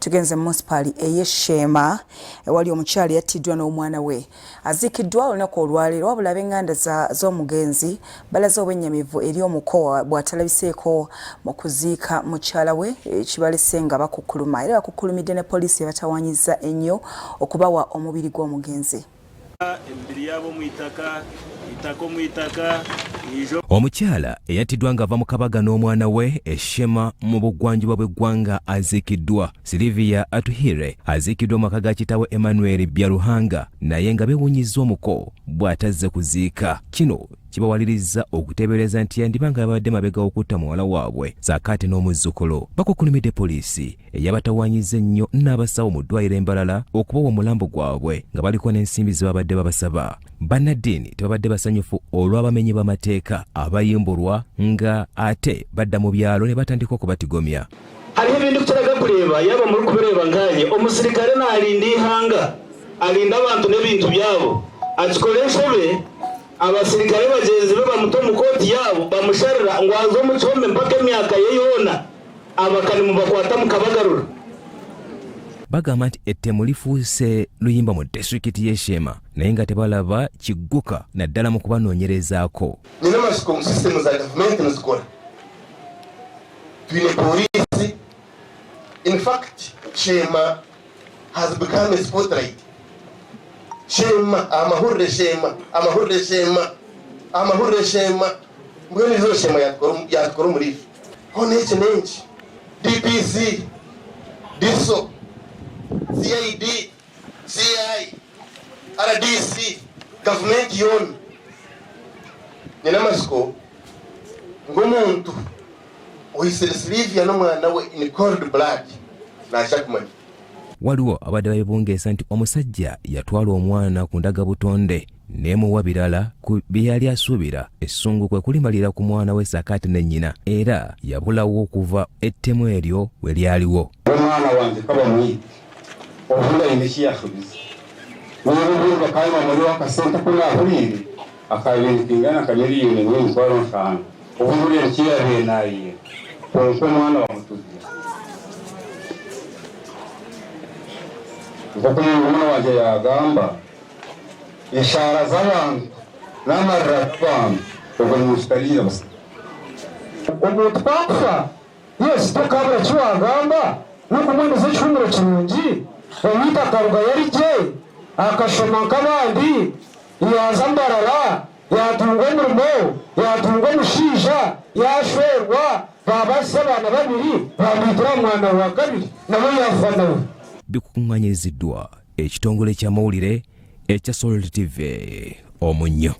tugenze municipali ey'Eshema wali omukyala yattiddwa n'omwana we. Aziikiddwa olunaku olwaleero wabula ab'enganda z'omugenzi balaze obwennyamivu eri omuko bw'atalabiseeko mu kuziika mukyala we kibalese nga bakukkuluma era bakukkulumidde ne poliisi ebatawaanyizza ennyo okubawa omubiri gw'omugenzi. Omukyala eyattiddwa ng'ava mu kabaga n'omwana we Eshema mu bugwanjuba bw'eggwanga Aziikiddwa. Silivia Atuhire aziikiddwa mu maka ga kitaawe Emmanuel Byaruhanga naye nga beewuunyizza omuko bw'atazze kuziika. Kino kibawaliriza okuteebereza nti yandibanga yabadde mabega okutta muwala waabwe saakaate n'omuzzukulu. Bakukkulumidde poliisi eyabatawaanyizza ennyo n'abasawo mu ddwaliro Embalala okubawa omulambo gwabwe nga baliko n'ensimbi ze babadde babasaba. Bannaddiini tebabadde basanyufu olw'abamenyi b'amateeka abayimbulwa nga ate badda mu byalo ne batandika okubatigomya. Hariho ebintu tuteraga kureeba yaba muri kubireeba nkanye omusirikale n'alinda ihanga alinda abantu n'ebintu byabo akikoresha be abasirikale bagenzi be bamuto mu koti yabo bamusharira ngo aze mu cyombe mpaka emyaka ye yona abakani mu bakwata mu kabagarura. Bagamba nti ettemu lifuuse luyimba mu disitulikiti y'Eshema naye nga tebalaba kigguka naddala mu kubanoonyerezaako. Nina amasiko mu sisitemu za gavumenti nizikora. Twine poliisi. In fact, Shema has become a spotlight. Shema, amahurre Shema, amahurre Shema, amahurre Shema. Mbona izo Shema yatkoro muri. Hone n'enki. DPC, DISO, CID, CI, RDC, government yoni. Nina amasiko ng'omuntu oyisire Silivia n'omwana we in cold blood n'akyakumanya. Waliwo abadde babungeesa nti omusajja yatwala omwana ku ndagabutonde n'emuwa birala ku bye yali asuubira. Essungu kwe kulimalira ku mwana we saakaate ne nnyina era yabulawo okuva ettemu eryo we lyaliwo. Omwana wange kaba muyiti obula emeki yasubiza n'obulunga kayima muli wakasente kunaahulire akabintu kingana kamiliyoni n'emitwalo 5 obulule nkiyabye naayiye konke omwana wamutuzira nk'okumwana wange yagamba eshara z'abantu n'amarira g'abantu obwo nimukitalira basa omuntu twakufa yesi tokabula kiwagamba n'okumwemeza ekihumuro kirungi omwita akaruga yari gye akashoma nk'abandi yaza Mbarara yatunga omurimo yatunga omushaija yashwerwa babasa abaana babiri bamwitira omwana wa kabiri nabo yafa nawe. Bikukunganyiziddwa ekitongole ky'amawulire ekya Salt TV Omunnyo.